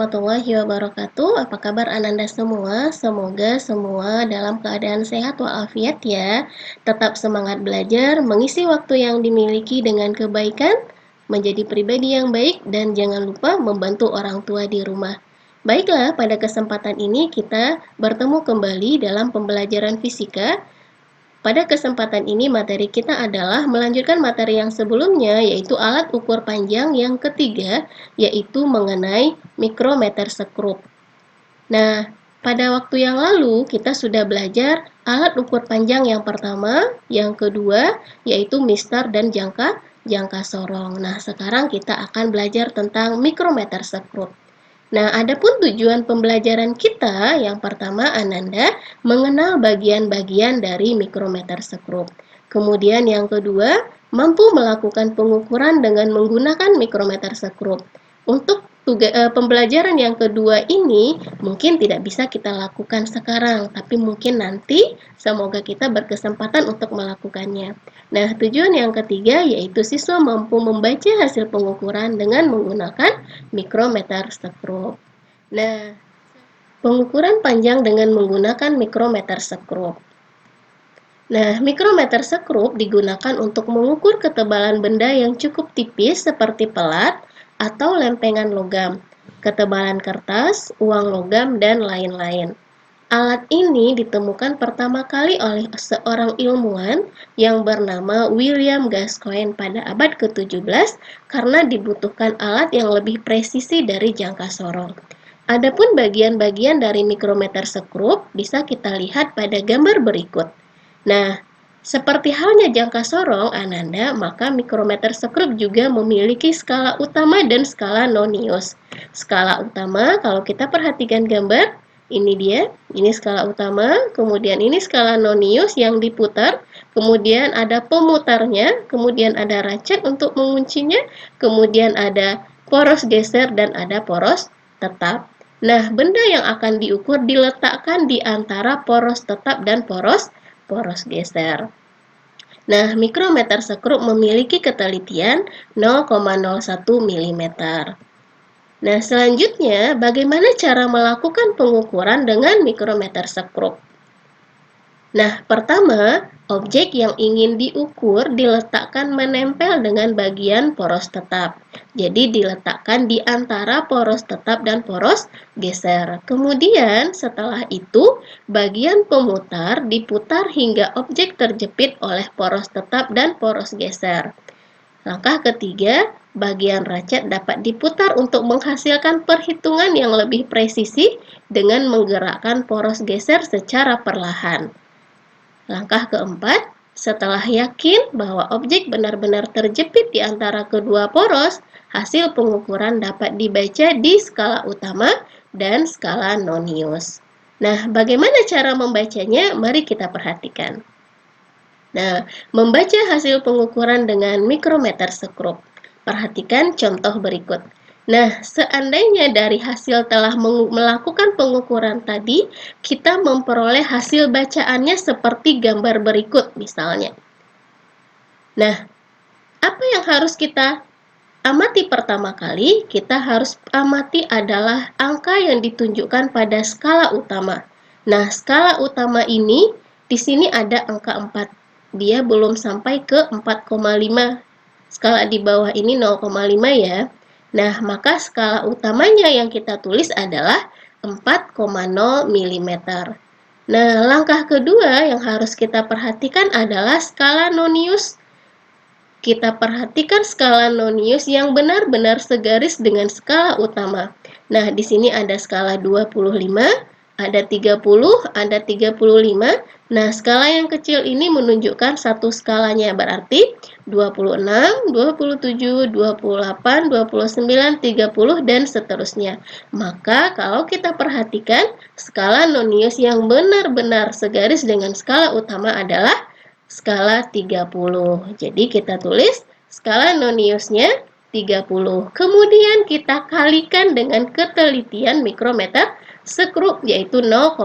warahmatullahi wabarakatuh. Apa kabar Ananda semua? Semoga semua dalam keadaan sehat walafiat ya. Tetap semangat belajar, mengisi waktu yang dimiliki dengan kebaikan, menjadi pribadi yang baik, dan jangan lupa membantu orang tua di rumah. Baiklah, pada kesempatan ini kita bertemu kembali dalam pembelajaran fisika. Pada kesempatan ini materi kita adalah melanjutkan materi yang sebelumnya, yaitu alat ukur panjang yang ketiga, yaitu mengenai mikrometer sekrup. Nah, pada waktu yang lalu kita sudah belajar alat ukur panjang yang pertama, yang kedua, yaitu mistar dan jangka sorong. Nah, sekarang kita akan belajar tentang mikrometer sekrup. Nah, adapun tujuan pembelajaran kita, yang pertama Ananda mengenal bagian-bagian dari mikrometer sekrup. Kemudian yang kedua, mampu melakukan pengukuran dengan menggunakan mikrometer sekrup. Untuk pembelajaran yang kedua ini mungkin tidak bisa kita lakukan sekarang, tapi mungkin nanti semoga kita berkesempatan untuk melakukannya. Nah, tujuan yang ketiga yaitu siswa mampu membaca hasil pengukuran dengan menggunakan mikrometer sekrup. Nah, pengukuran panjang dengan menggunakan mikrometer sekrup. Nah, mikrometer sekrup digunakan untuk mengukur ketebalan benda yang cukup tipis seperti pelat atau lempengan logam, ketebalan kertas, uang logam, dan lain-lain. Alat ini ditemukan pertama kali oleh seorang ilmuwan yang bernama William Gascoigne pada abad ke-17 karena dibutuhkan alat yang lebih presisi dari jangka sorong. Adapun bagian-bagian dari mikrometer sekrup bisa kita lihat pada gambar berikut. Nah, seperti halnya jangka sorong, Ananda, maka mikrometer sekrup juga memiliki skala utama dan skala nonius. Skala utama, kalau kita perhatikan gambar, ini dia, ini skala utama, kemudian ini skala nonius yang diputar, kemudian ada pemutarnya, kemudian ada ratchet untuk menguncinya, kemudian ada poros geser dan ada poros tetap. Nah, benda yang akan diukur diletakkan di antara poros tetap dan poros geser. Nah, mikrometer sekrup memiliki ketelitian 0,01 mm. Nah, selanjutnya, bagaimana cara melakukan pengukuran dengan mikrometer sekrup? Nah, pertama, objek yang ingin diukur diletakkan menempel dengan bagian poros tetap. Jadi, diletakkan di antara poros tetap dan poros geser. Kemudian, setelah itu, bagian pemutar diputar hingga objek terjepit oleh poros tetap dan poros geser. Langkah ketiga, bagian ratchet dapat diputar untuk menghasilkan perhitungan yang lebih presisi dengan menggerakkan poros geser secara perlahan. Langkah keempat, setelah yakin bahwa objek benar-benar terjepit di antara kedua poros, hasil pengukuran dapat dibaca di skala utama dan skala nonius. Nah, bagaimana cara membacanya? Mari kita perhatikan. Nah, membaca hasil pengukuran dengan mikrometer sekrup. Perhatikan contoh berikut. Nah, seandainya dari hasil telah melakukan pengukuran tadi, kita memperoleh hasil bacaannya seperti gambar berikut misalnya. Nah, apa yang harus kita amati pertama kali? Kita harus amati adalah angka yang ditunjukkan pada skala utama. Nah, skala utama ini di sini ada angka 4. Dia belum sampai ke 4,5. Skala di bawah ini 0,5 ya. Nah, maka skala utamanya yang kita tulis adalah 4,0 mm. Nah, langkah kedua yang harus kita perhatikan adalah skala nonius. Kita perhatikan skala nonius yang benar-benar segaris dengan skala utama. Nah, di sini ada skala 25, ada 30, ada 35. Nah, skala yang kecil ini menunjukkan satu skalanya, berarti 26, 27, 28, 29, 30, dan seterusnya. Maka, kalau kita perhatikan, skala nonius yang benar-benar segaris dengan skala utama adalah skala 30. Jadi kita tulis skala noniusnya 30. Kemudian kita kalikan dengan ketelitian mikrometer sekrup yaitu 0,01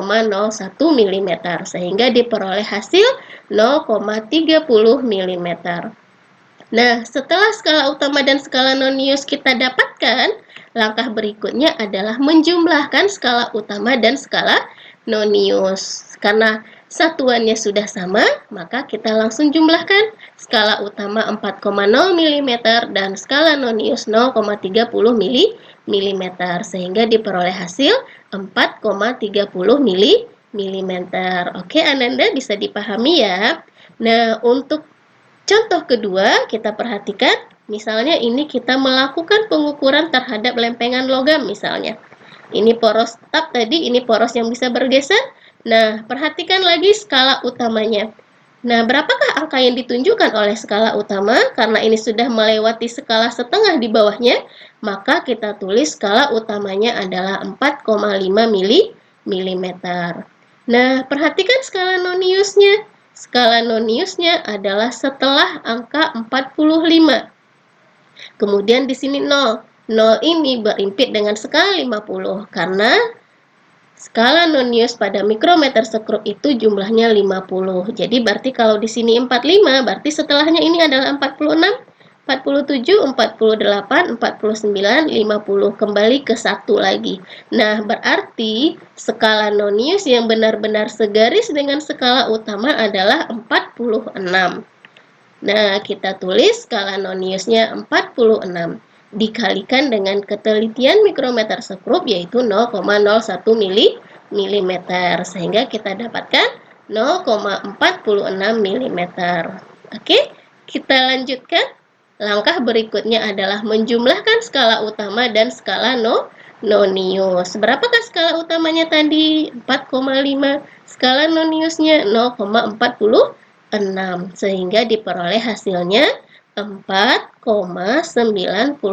mm sehingga diperoleh hasil 0,30 mm. Nah, setelah skala utama dan skala nonius kita dapatkan, Langkah berikutnya adalah menjumlahkan skala utama dan skala nonius. Karena satuannya sudah sama, maka kita langsung jumlahkan. Skala utama 4,0 mm dan skala nonius 0,30 mm, sehingga diperoleh hasil 4,30 mm. Oke, Ananda bisa dipahami ya. Nah, untuk contoh kedua, kita perhatikan, misalnya ini kita melakukan pengukuran terhadap lempengan logam misalnya. Ini poros tetap tadi, ini poros yang bisa bergeser. Nah, perhatikan lagi skala utamanya. Nah, berapakah angka yang ditunjukkan oleh skala utama? Karena ini sudah melewati skala setengah di bawahnya, maka kita tulis skala utamanya adalah 4,5 mm. Nah, perhatikan skala noniusnya. Skala noniusnya adalah setelah angka 45. Kemudian di sini 0. 0 ini berimpit dengan skala 50 karena skala nonius pada mikrometer sekrup itu jumlahnya 50. Jadi berarti kalau di sini 45, berarti setelahnya ini adalah 46, 47, 48, 49, 50. Kembali ke 1 lagi. Nah, berarti skala nonius yang benar-benar segaris dengan skala utama adalah 46. Nah, kita tulis skala noniusnya 46 dikalikan dengan ketelitian mikrometer sekrup yaitu 0,01 mm, sehingga kita dapatkan 0,46 mm. Oke, kita lanjutkan. Langkah berikutnya adalah menjumlahkan skala utama dan skala nonius. Berapakah skala utamanya tadi? 4,5. Skala noniusnya 0,46, sehingga diperoleh hasilnya 4,96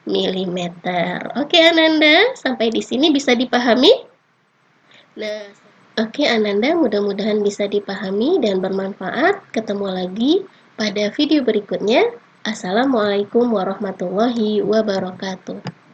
mm. Oke, Ananda, sampai di sini bisa dipahami? Nah, oke Ananda, mudah-mudahan bisa dipahami dan bermanfaat. Ketemu lagi pada video berikutnya. Assalamualaikum warahmatullahi wabarakatuh.